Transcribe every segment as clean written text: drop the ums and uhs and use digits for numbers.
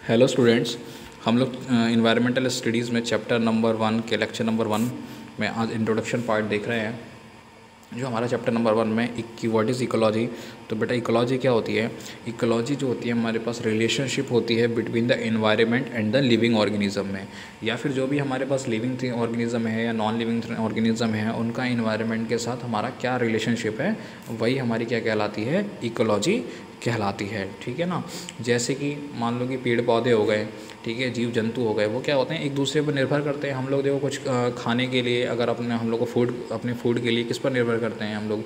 Hello students, हम लोग environmental studies में चैप्टर नंबर 1 के लेक्चर नंबर 1 में आज इंट्रोडक्शन पार्ट देख रहे हैं। जो हमारा चैप्टर नंबर 1 में व्हाट इज़ इकोलॉजी। तो बेटा इकोलॉजी क्या होती है? इकोलॉजी जो होती है हमारे पास रिलेशनशिप होती है between the environment and the living organism में, या फिर जो भी हमारे पास लिविंग ऑर्गेनिज्म है या नॉन लिविंग ऑर्गेनिज्म है उनका एनवायरनमेंट के साथ हमारा क्या रिलेशनशिप है, वही हमारी क्या कहलाती है? इकोलॉजी कहलाती है। ठीक है ना। जैसे कि मान लो कि पेड़ पौधे हो गए, ठीक है, जीव जंतु हो गए, वो क्या होते हैं एक दूसरे पर निर्भर करते हैं। हम लोग देखो कुछ खाने के लिए अगर हम लोग को अपने फूड के लिए किस पर निर्भर करते हैं? हम लोग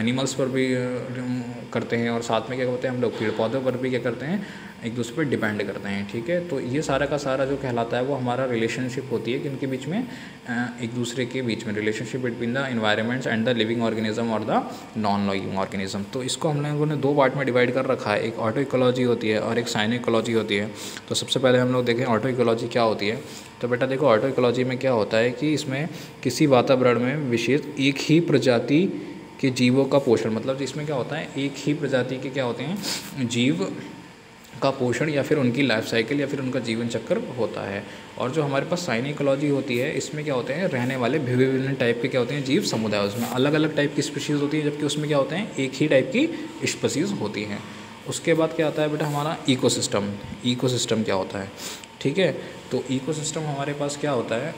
एनिमल्स पर भी करते हैं, और साथ में क्या करते हैं हम लोग पेड़ पौधों पर भी क्या करते हैं, एक दूसरे पर डिपेंड करते हैं। ठीक है, तो ये सारा का सारा जो कहलाता है वो हमारा रिलेशनशिप होती है किनके बीच में? एक दूसरे के बीच में, relationship between the environments and the living organism और द नॉन लिविंग ऑर्गेनिज्म। तो इसको हम लोगों ने दो पार्ट में डिवाइड कर रखा है, एक ऑटो इकोलॉजी होती है और एक साइनो इकोलॉजी होती है। तो सबसे पहले हम लोग देखें ऑटो इकोलॉजी क्या होती है। तो बेटा देखो, ऑटो इकोलॉजी में क्या होता है कि इसमें किसी वातावरण में विशेष एक ही प्रजाति के जीवों का पोषण, मतलब इसमें क्या होता है, एक ही प्रजाति के क्या होते हैं, जीव का पोषण या फिर उनकी लाइफ साइकिल या फिर उनका जीवन चक्र होता है। और जो हमारे पास साइनो इकोलॉजी होती है, इसमें क्या होते हैं, रहने वाले विभिन्न टाइप के क्या होते हैं, जीव समुदाय। उसमें अलग अलग टाइप की स्पीशीज़ होती है, जबकि उसमें क्या होते हैं, एक ही टाइप की स्पीशीज़ होती हैं। उसके बाद क्या आता है बेटा हमारा इकोसिस्टम। इकोसिस्टम क्या होता है? ठीक है, तो इकोसिस्टम हमारे पास क्या होता है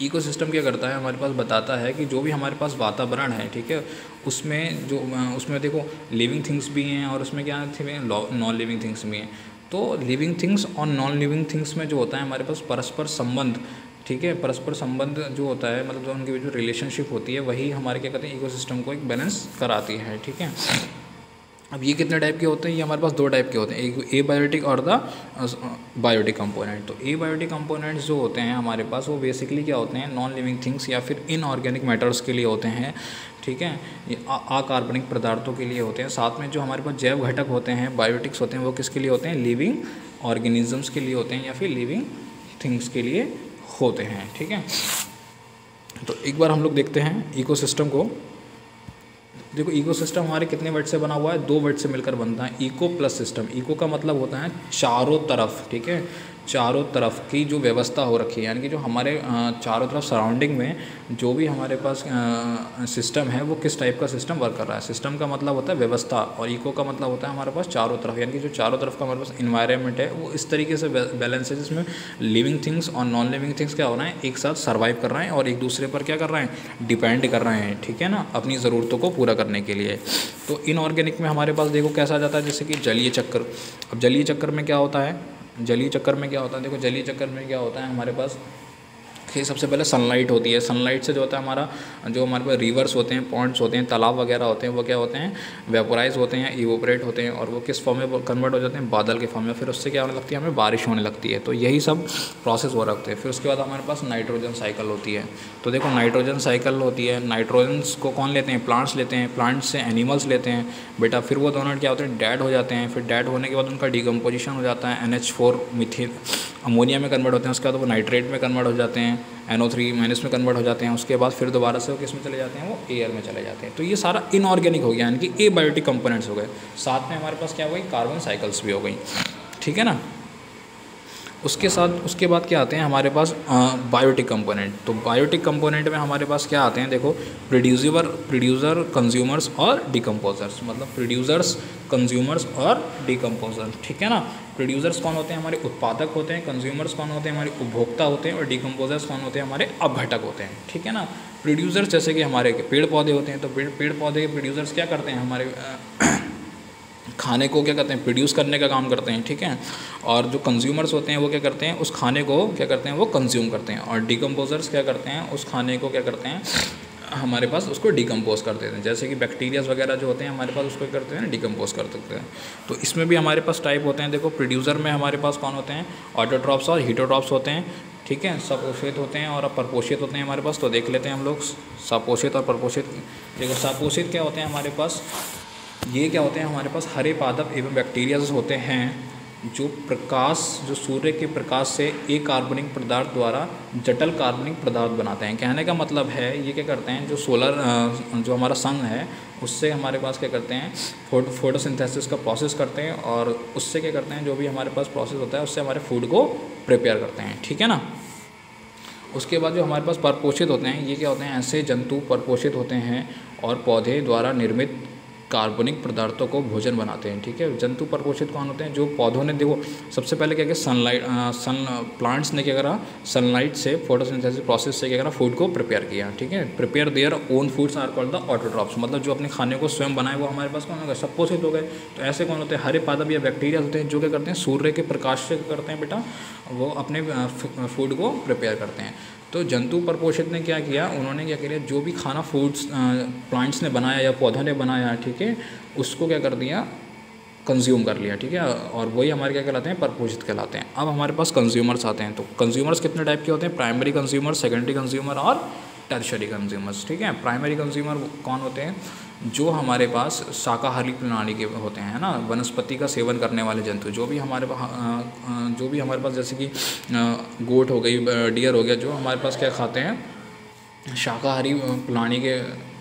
इकोसिस्टम क्या करता है, हमारे पास बताता है कि जो भी हमारे पास वातावरण है, ठीक है, उसमें देखो लिविंग थिंग्स भी हैं और उसमें क्या थे, नॉन लिविंग थिंग्स भी हैं। तो लिविंग थिंग्स और नॉन लिविंग थिंग्स में जो होता है हमारे पास परस्पर संबंध, ठीक है, परस्पर संबंध जो होता है, मतलब जो उनके बीच जो रिलेशनशिप होती है, वही हमारे क्या कहते हैं, इकोसिस्टम को एक बैलेंस कराती है। ठीक है, अब ये कितने टाइप के होते हैं? ये हमारे पास दो टाइप के होते हैं, एक एबायोटिक और द बायोटिक कंपोनेंट। तो एबायोटिक कंपोनेंट्स जो होते हैं हमारे पास, वो बेसिकली क्या होते हैं, नॉन लिविंग थिंग्स या फिर इनऑर्गेनिक मैटर्स के लिए होते हैं। ठीक है, ये अकार्बनिक पदार्थों के लिए होते हैं। साथ में जो हमारे पास जैव घटक होते हैं, बायोटिक्स होते हैं, वो किसके लिए होते हैं? लिविंग ऑर्गेनिजम्स के लिए होते हैं या फिर लिविंग थिंग्स के लिए होते हैं। ठीक है, तो एक बार हम लोग देखते हैं इकोसिस्टम को। देखो इकोसिस्टम हमारे कितने वर्ड से बना हुआ है? दो वर्ड से मिलकर बनता है, इको प्लस सिस्टम। इको का मतलब होता है चारों तरफ, ठीक है, चारों तरफ की जो व्यवस्था हो रखी है, यानी कि जो हमारे चारों तरफ सराउंडिंग में जो भी हमारे पास सिस्टम है, वो किस टाइप का सिस्टम वर्क कर रहा है। सिस्टम का मतलब होता है व्यवस्था, और इको का मतलब होता है हमारे पास चारों तरफ, यानी कि जो चारों तरफ का हमारे पास इन्वायरमेंट है वो इस तरीके से बैलेंस है जिसमें लिविंग थिंग्स और नॉन लिविंग थिंग्स क्या हो रहे हैं, एक साथ सर्वाइव कर रहे हैं और एक दूसरे पर क्या कर रहे हैं, डिपेंड कर रहे हैं। ठीक है ना, अपनी ज़रूरतों को पूरा करने के लिए। तो इनऑर्गेनिक में हमारे पास देखो कैसा आ जाता है, जैसे कि जलीय चक्र। अब जलीय चक्र में क्या होता है, जलीय चक्कर में क्या होता है, देखो जलीय चक्कर में क्या होता है हमारे पास कि सबसे पहले सनलाइट होती है। सनलाइट से जो होता है हमारा, जो हमारे पास रिवर्स होते हैं, पॉन्ड्स होते हैं, तालाब वगैरह होते हैं, वो क्या होते हैं, वेपोराइज होते हैं, इवोपरेट होते हैं, और वो किस फॉर्म में कन्वर्ट हो जाते हैं, बादल के फॉर्म में। फिर उससे क्या होने लगती है, हमें बारिश होने लगती है। तो यही सब प्रोसेस हो रखते हैं। फिर उसके बाद हमारे पास नाइट्रोजन साइकिल होती है। तो देखो नाइट्रोजन साइकिल होती है, नाइट्रोजन्स को कौन लेते हैं, प्लांट्स लेते हैं, प्लांट्स से एनिमल्स लेते हैं बेटा। फिर वो दोनों क्या होते हैं, डेड हो जाते हैं। फिर डेड होने के बाद उनका डिकम्पोजिशन हो जाता है, NH4 मीथेन अमोनिया में कन्वर्ट होते हैं। उसके बाद वो नाइट्रेट में कन्वर्ट हो जाते हैं, NO3- में कन्वर्ट हो जाते हैं। उसके बाद फिर दोबारा से वो किस में चले जाते हैं, वो एयर में चले जाते हैं। तो ये सारा इनऑर्गेनिक हो गया, यानी कि एबायोटिक कंपोनेंट्स हो गए। साथ में हमारे पास क्या हो गई, कार्बन साइकिल्स भी हो गई। ठीक है ना। उसके बाद क्या आते हैं हमारे पास बायोटिक कंपोनेंट। तो बायोटिक कंपोनेंट में हमारे पास क्या आते हैं, देखो प्रोड्यूसर, कंज्यूमर्स और डिकम्पोजर्स। मतलब प्रोड्यूसर्स, कंज्यूमर्स और डिकम्पोजर। ठीक है ना। प्रोड्यूसर्स कौन होते हैं, हमारे उत्पादक होते हैं। कंज्यूमर्स कौन होते हैं, हमारे उपभोक्ता होते हैं। और डिकम्पोजर्स कौन होते हैं, हमारे अपघटक होते हैं। ठीक है ना। प्रोड्यूसर्स जैसे कि हमारे पेड़ पौधे होते हैं, तो पेड़ पौधे के प्रोड्यूसर्स क्या करते हैं, हमारे खाने को क्या करते हैं, प्रोड्यूस करने का काम करते हैं। ठीक है। और जो कंज्यूमर्स होते हैं वो क्या करते हैं, उस खाने को क्या करते हैं, वो कंज्यूम करते हैं। और डिकम्पोजर्स क्या करते हैं, उस खाने को क्या करते हैं, हमारे पास उसको डिकम्पोज कर देते हैं। जैसे कि बैक्टीरियाज वगैरह जो होते हैं हमारे पास, उसको करते हैं डिकम्पोज कर देते हैं। तो इसमें भी हमारे पास टाइप होते हैं। देखो प्रोड्यूसर में हमारे पास कौन होते हैं, ऑटोट्रॉप्स और हीटोट्रॉप्स होते हैं। ठीक है, सपोषित होते हैं और परपोषित होते हैं हमारे पास। तो देख लेते हैं हम लोग सपोषित और परपोषित। देखो सपोषित क्या होते हैं हमारे पास, ये क्या होते हैं हमारे पास, हरे पादप एवं बैक्टीरियाज होते हैं। जो प्रकाश, जो सूर्य के प्रकाश से एक कार्बनिक पदार्थ द्वारा जटिल कार्बनिक पदार्थ बनाते हैं। कहने का मतलब है ये क्या करते हैं, जो सोलर जो हमारा सन है उससे हमारे पास क्या करते हैं, फोटोसिंथेसिस का प्रोसेस करते हैं, और उससे क्या करते हैं, जो भी हमारे पास प्रोसेस होता है उससे हमारे फूड को प्रिपेयर करते हैं, ठीक है ना। उसके बाद जो हमारे पास परपोषित होते हैं, ये क्या होते हैं, ऐसे जंतु परपोषित होते हैं और पौधे द्वारा निर्मित कार्बनिक पदार्थों को भोजन बनाते हैं, ठीक है। जंतु परपोषित कौन होते हैं, जो पौधों ने, देखो सबसे पहले क्या किया, प्लांट्स ने क्या करा, सनलाइट से फोटोसिंथेसिस प्रोसेस से क्या करा, फूड को प्रिपेयर किया, ठीक है। Prepare their own foods are called the autotrophs, मतलब जो अपने खाने को स्वयं बनाए वो हमारे पास कौन हो गए, सपोषित हो गए। तो ऐसे कौन होते हैं, हरे पादप या बैक्टीरिया होते हैं जो क्या करते हैं, सूर्य के प्रकाश से करते हैं बेटा, वो अपने फूड को प्रिपेयर करते हैं। तो जंतु परपोषित ने क्या किया, उन्होंने क्या किया, जो भी खाना फूड्स प्लांट्स ने बनाया या पौधों ने बनाया, ठीक है, उसको क्या कर दिया, कंज्यूम कर लिया, ठीक है, और वही हमारे क्या कहलाते हैं, परपोषित कहलाते हैं। अब हमारे पास कंज्यूमर्स आते हैं। तो कंज्यूमर्स कितने टाइप के होते हैं, प्राइमरी कंज्यूमर, सेकेंडरी कंज्यूमर और टर्शरी कंज्यूमर्स, ठीक है। प्राइमरी कंज्यूमर कौन होते हैं, जो हमारे पास शाकाहारी प्रणाली के होते हैं ना, वनस्पति का सेवन करने वाले जंतु, जो भी हमारे पास जैसे कि गोट हो गई, डियर हो गया, जो हमारे पास क्या खाते हैं, शाकाहारी प्राणी के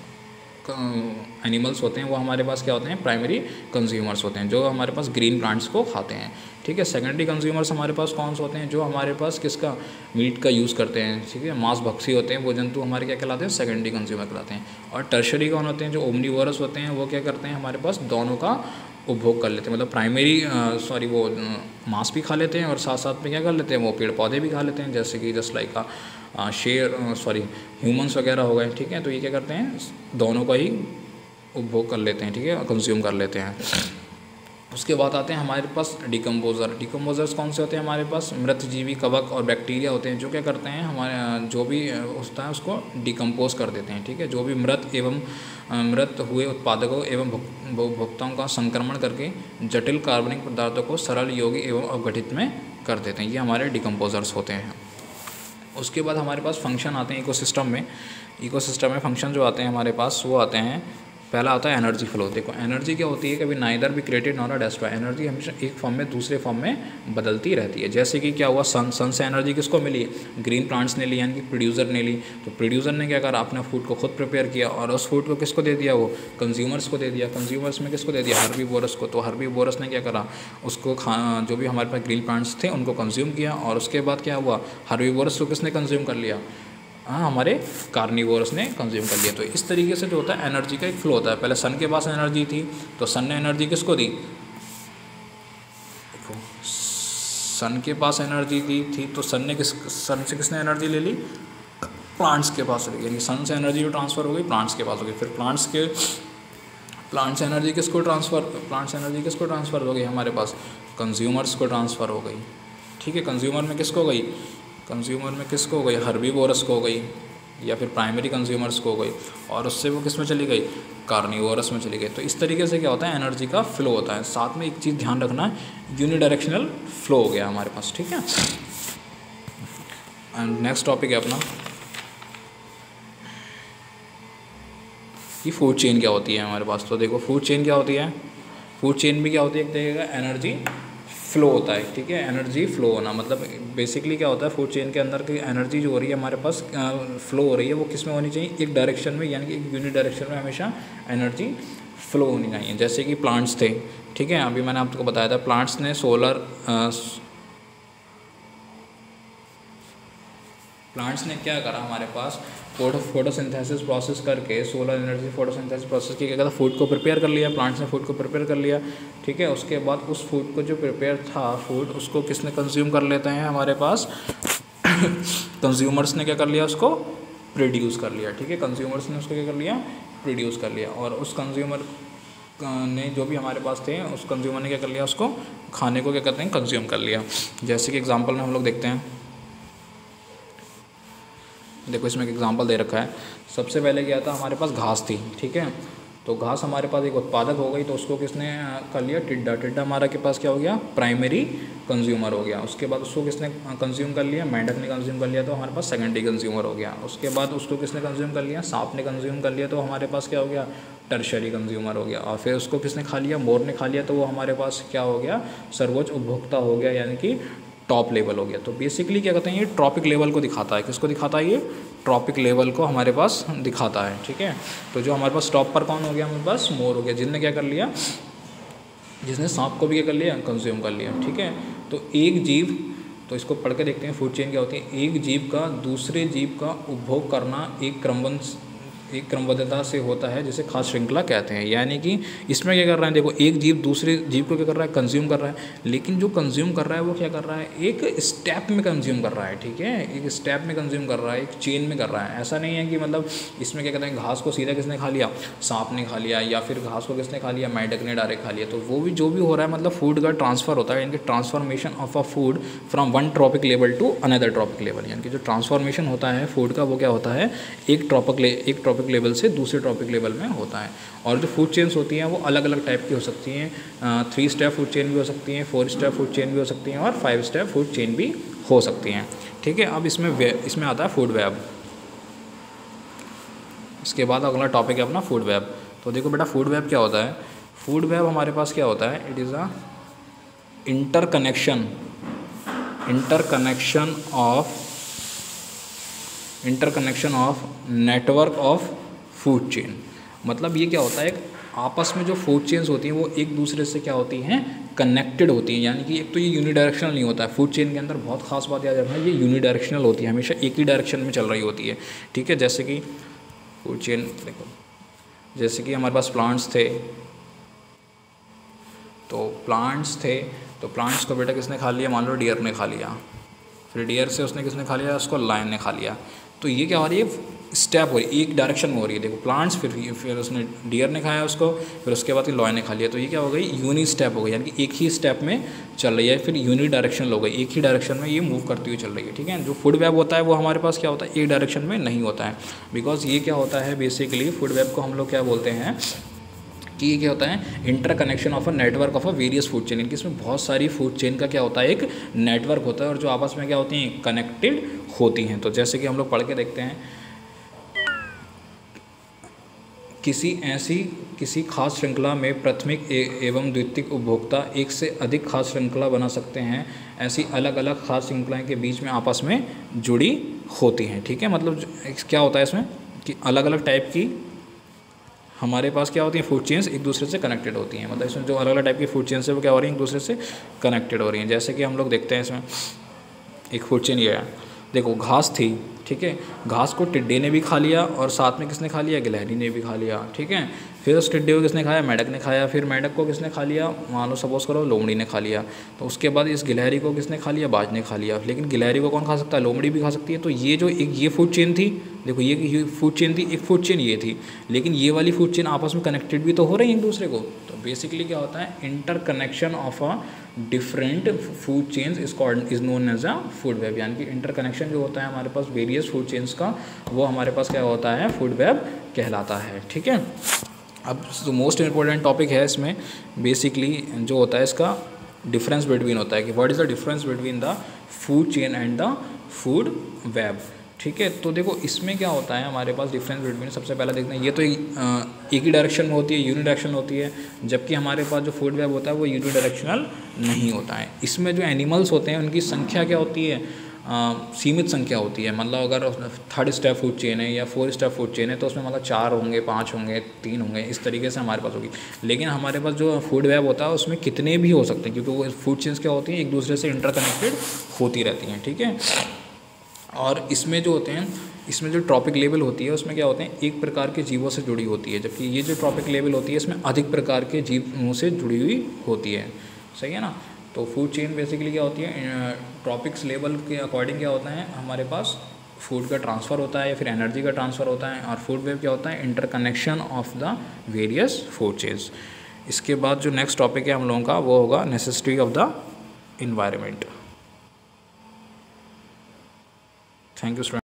एनिमल्स होते हैं, वो हमारे पास क्या होते हैं, प्राइमरी कंज्यूमर्स होते हैं, जो हमारे पास ग्रीन प्लांट्स को खाते हैं, ठीक है। सेकेंडरी कंज्यूमर्स हमारे पास कौन से होते हैं, जो हमारे पास किसका, मीट का यूज़ करते हैं, ठीक है, मांस भक्षी होते हैं, वो जंतु हमारे क्या कहलाते हैं, सेकेंडरी कंज्यूमर कहलाते हैं। और टर्शरी कौन होते हैं, जो ओमनीवोरस होते हैं, वो क्या करते हैं, हमारे पास दोनों का उपभोग कर लेते हैं, मतलब प्राइमरी वो मांस भी खा लेते हैं और साथ साथ में क्या कर लेते हैं, वो पेड़ पौधे भी खा लेते हैं, जैसे कि जस्ट लाइक ह्यूमंस वगैरह हो गए, ठीक है। तो ये क्या करते हैं, दोनों का ही उपभोग कर लेते हैं, ठीक है, कंज्यूम कर लेते हैं। उसके बाद आते हैं हमारे पास डिकम्पोज़र। डिकम्पोज़र्स कौन से होते हैं, हमारे पास मृतजीवी कवक और बैक्टीरिया होते हैं, जो क्या करते हैं, हमारे जो भी होता है उसको डिकम्पोज कर देते हैं, ठीक है। जो भी मृत हुए उत्पादकों एवं उपभोक्ताओं का संक्रमण करके जटिल कार्बनिक पदार्थों को सरल, योगी एवं अवगठित में कर देते हैं, ये हमारे डिकम्पोज़र्स होते हैं। उसके बाद हमारे पास फंक्शन आते हैं इकोसिस्टम में फंक्शन जो आते हैं हमारे पास, वो आते हैं, पहला आता है एनर्जी फ्लो। देखो एनर्जी क्या होती है, कभी नाइदर भी क्रिएटेड नॉर डेस्ट्रॉय, एनर्जी हमेशा एक फॉर्म में दूसरे फॉर्म में बदलती रहती है। जैसे कि क्या हुआ, सन से एनर्जी किसको मिली, ग्रीन प्लांट्स ने ली, यानी कि प्रोड्यूसर ने ली। तो प्रोड्यूसर ने क्या करा, अपना फूड को खुद प्रिपेयर किया और उस फूड को किसको दे दिया, वो कंज्यूमर्स को दे दिया। कंज्यूमर्स में किसको दे दिया, हर्बीवोरस को। तो हर्बीवोरस ने क्या करा, उसको जो भी हमारे पास ग्रीन प्लांट्स थे उनको कंज्यूम किया, और उसके बाद क्या हुआ, हर्बीवोरस को किसने कंज्यूम कर लिया, हमारे कार्निवोरस ने कंज्यूम कर लिया। तो इस तरीके से जो होता है एनर्जी का एक फ्लो होता है। पहले सन के पास एनर्जी थी, तो सन ने एनर्जी किसको दी, देखो सन के पास एनर्जी थी तो सन से किसने एनर्जी ले ली, प्लांट्स के पास ले, यानी सन से एनर्जी ट्रांसफ़र हो गई प्लांट्स के पास हो गई। फिर प्लांट्स से एनर्जी किसको ट्रांसफ़र हो गई, हमारे पास कंज्यूमर्स को ट्रांसफ़र हो गई, ठीक है। कंज्यूमर में किसको हो गई, हर्बीवोरस को हो गई, या फिर प्राइमरी कंज्यूमर्स को हो गई, और उससे वो किस में चली गई, कार्निवोरस में चली गई। तो इस तरीके से क्या होता है, एनर्जी का फ्लो होता है। साथ में एक चीज़ ध्यान रखना है, यूनिडायरेक्शनल फ्लो हो गया हमारे पास, ठीक है। एंड नेक्स्ट टॉपिक है अपना, ये फूड चेन क्या होती है हमारे पास। तो देखो फूड चेन क्या होती है, फूड चेन भी क्या होती है, एक तरीके का एनर्जी फ्लो होता है, ठीक है। एनर्जी फ्लो होना मतलब बेसिकली क्या होता है, फूड चेन के अंदर की एनर्जी जो हो रही है हमारे पास फ्लो हो रही है, वो किस में होनी चाहिए, एक डायरेक्शन में, यानी कि एक यूनिट डायरेक्शन में हमेशा एनर्जी फ्लो होनी चाहिए। जैसे कि प्लांट्स थे, ठीक है, अभी मैंने आपको बताया था, प्लांट्स ने प्लांट्स ने क्या करा, हमारे पास फोटोसिंथेसिस प्रोसेस करके, सोलर एनर्जी फोटोसिंथेसिस प्रोसेस की क्या करा, फूड को प्रिपेयर कर लिया, प्लांट्स ने फूड को प्रिपेयर कर लिया, ठीक है। उसके बाद उस फूड को जो प्रिपेयर था फूड, उसको किसने कंज्यूम कर लेते हैं हमारे पास कंज्यूमर्स ने क्या कर लिया, उसको प्रोड्यूस कर लिया, ठीक है। कंज्यूमर्स ने उसको क्या कर लिया, प्रोड्यूस कर लिया, और उस कंज्यूमर ने जो भी हमारे पास थे, उस कंज्यूमर ने क्या कर लिया, उसको खाने को क्या कहते हैं, कंज्यूम कर लिया। जैसे कि एग्जाम्पल में हम लोग देखते हैं, देखो इसमें एक एग्जांपल दे रखा है। सबसे पहले क्या था, हमारे पास घास थी, ठीक है। तो घास हमारे पास एक उत्पादक हो गई, तो उसको किसने कर लिया, टिड्डा। टिड्डा हमारा के पास क्या हो गया, प्राइमरी कंज्यूमर हो गया। उसके बाद उसको किसने कंज्यूम कर लिया, मेंढक ने कंज्यूम कर लिया, तो हमारे पास सेकेंडरी कंज्यूमर हो गया। उसके बाद उसको किसने कंज्यूम कर लिया, सांप ने कंज्यूम कर लिया, तो हमारे पास क्या हो गया, टर्शरी कंज्यूमर हो गया। और फिर उसको किसने खा लिया, मोर ने खा लिया, तो वो हमारे पास क्या हो गया, सर्वोच्च उपभोक्ता हो गया, यानी कि टॉप लेवल हो गया। तो बेसिकली क्या कहते हैं, ये ट्रॉपिक लेवल को दिखाता है। किसको दिखाता है, ये ट्रॉपिक लेवल को हमारे पास दिखाता है। ठीक है, तो जो हमारे पास टॉप पर कौन हो गया, हमारे पास मोर हो गया, जिसने क्या कर लिया, जिसने सांप को भी क्या कर लिया, कंज्यूम कर लिया। ठीक है, तो एक जीव, तो इसको पढ़ के देखते हैं फूड चेन क्या होती है। एक जीव का दूसरे जीव का उपभोग करना एक क्रमबद्धता से होता है, जिसे खाद्य श्रृंखला कहते हैं। यानी कि इसमें क्या कर रहा है, देखो एक जीव दूसरे जीव को क्या कर रहा है, कंज्यूम कर रहा है, लेकिन जो कंज्यूम कर रहा है वो क्या कर रहा है, एक स्टेप में कंज्यूम कर रहा है। ठीक है, एक स्टेप में कंज्यूम कर रहा है, एक चेन में कर रहा है। ऐसा नहीं है कि मतलब इसमें क्या कहते हैं, घास को सीधा किसने खा लिया, सांप ने खा लिया, या फिर घास को किसने खा लिया, मेंढक ने डायरेक्ट खा लिया। तो वो भी जो भी हो रहा है, मतलब फूड का ट्रांसफ़र होता है, यानी कि transformation of a food from one trophic level to another trophic level. यानी कि जो ट्रांसफॉर्मेशन होता है फूड का, वो क्या होता है, एक ट्रॉपिक लेवल से दूसरे ट्रॉपिक लेवल में होता है। और जो फूड चेन्स होती हैं वो अलग अलग टाइप की हो सकती हैं। 3 स्टेप फूड चेन भी हो सकती हैं, 4 स्टेप फूड चेन भी हो सकती हैं, और 5 स्टेप फूड चेन भी हो सकती हैं। ठीक है, अब इसमें आता है फूड वेब। इसके बाद अगला टॉपिक है अपना फूड वेब। तो देखो बेटा, फूड वेब क्या होता है। फूड वेब हमारे पास क्या होता है, it is a interconnection of network of food chain. मतलब ये क्या होता है, एक आपस में जो फूड चेन्स होती हैं वो एक दूसरे से क्या होती हैं, कनेक्टेड होती हैं। यानी कि एक तो ये यूनिडायरेक्शनल नहीं होता है। फूड चेन के अंदर बहुत खास बात याद रखना है, ये यूनिडायरेक्शनल होती है, हमेशा एक ही डायरेक्शन में चल रही होती है। ठीक है, जैसे कि फूड चेन देखो, जैसे कि हमारे पास प्लांट्स थे, तो प्लांट्स को बेटा किसने खा लिया, मान लो डियर ने खा लिया, फिर डियर से उसने किसने खा लिया, उसको लायन ने खा लिया। तो ये क्या हो रही है, स्टेप हो रही है, एक डायरेक्शन में हो रही है। देखो प्लांट्स, फिर उसने डियर ने खाया उसको, फिर उसके बाद लॉयन ने खा लिया। तो ये क्या हो गई, यूनि स्टेप हो गई, यानी कि एक ही स्टेप में चल रही है, फिर यूनि डायरेक्शन हो गई, एक ही डायरेक्शन में ये मूव करती हुई चल रही है। ठीक है, जो फूड वेब होता है वो हमारे पास क्या होता है, एक डायरेक्शन में नहीं होता है। बिकॉज ये क्या होता है, बेसिकली फूड वेब को हम लोग क्या बोलते हैं कि ये क्या होता है, interconnection of a network of a various food chain. इनकी इसमें बहुत सारी फूड चेन का क्या होता है, एक नेटवर्क होता है, और जो आपस में क्या होती हैं, कनेक्टेड होती हैं। तो जैसे कि हम लोग पढ़ के देखते हैं, किसी खास श्रृंखला में प्राथमिक एवं द्वितीयक उपभोक्ता एक से अधिक खास श्रृंखला बना सकते हैं। ऐसी अलग अलग खास श्रृंखलाएं के बीच में आपस में जुड़ी होती हैं। ठीक है, मतलब क्या होता है इसमें कि अलग अलग टाइप की हमारे पास क्या होती हैं, फूड चेन्स एक दूसरे से कनेक्टेड होती हैं। मतलब इसमें जो अलग अलग टाइप की फूड चेन्स है वो क्या हो रही हैं, एक दूसरे से कनेक्टेड हो रही हैं। जैसे कि हम लोग देखते हैं इसमें एक फूड चेन ये है, देखो घास थी, ठीक है, घास को टिड्डे ने भी खा लिया, और साथ में किसने खा लिया, गिलहरी ने भी खा लिया। ठीक है, फिर उस टिड्डे को किसने खाया, मेंढक ने खाया, फिर मेंढक को किसने खा लिया, मान लो सपोज करो लोमड़ी ने खा लिया। तो उसके बाद इस गिलहरी को किसने खा लिया, बाज ने खा लिया। लेकिन गिलहरी को कौन खा सकता है, लोमड़ी भी खा सकती है। तो ये जो एक ये फूड चेन थी, देखो ये फूड चेन थी, एक फूड चेन ये थी, लेकिन ये वाली फूड चेन आपस में कनेक्टेड भी तो हो रही है एक दूसरे को। तो बेसिकली क्या होता है, interconnection of a different food chains is known as a food web. यानी कि इंटर कनेक्शन जो होता है हमारे पास वेरियस फूड चेन्स का, वो हमारे पास क्या होता है, फूड वेब कहलाता है। ठीक है, अब जो मोस्ट इम्पोर्टेंट टॉपिक है इसमें बेसिकली जो होता है, इसका डिफरेंस बिटवीन होता है कि what is the difference between the food chain and the food web. ठीक है, तो देखो इसमें क्या होता है हमारे पास डिफरेंस बिटवीन, सबसे पहले देखते हैं, ये तो एक ही डायरेक्शन में होती है, यूनि डायरेक्शन होती है, जबकि हमारे पास जो फूड वेब होता है वो यूनि डायरेक्शनल नहीं होता है। इसमें जो एनिमल्स होते हैं उनकी संख्या क्या होती है, सीमित संख्या होती है। मतलब अगर 3rd स्टेप फूड चेन है या 4th स्टेप फूड चेन है तो उसमें मतलब 4 होंगे, 5 होंगे, 3 होंगे, इस तरीके से हमारे पास होगी। लेकिन हमारे पास जो फूड वेब होता है उसमें कितने भी हो सकते हैं, क्योंकि वो फूड चेन्स क्या होती हैं, एक दूसरे से इंटरकनेक्टेड होती रहती हैं। ठीक है, और इसमें जो होते हैं, इसमें जो ट्रॉपिक लेवल होती है उसमें क्या होते हैं, एक प्रकार के जीवों से जुड़ी होती है, जबकि ये जो ट्रॉपिक लेवल होती है इसमें अधिक प्रकार के जीवों से जुड़ी हुई होती है। सही है ना। तो फूड चेन बेसिकली क्या होती है, ट्रॉपिक्स लेवल के अकॉर्डिंग क्या होता है, हमारे पास फूड का ट्रांसफ़र होता है या फिर एनर्जी का ट्रांसफ़र होता है। और फूड वेब क्या होता है, interconnection of the various food chains. इसके बाद जो नेक्स्ट टॉपिक है हम लोगों का वो होगा necessity of the environment. Thank you student.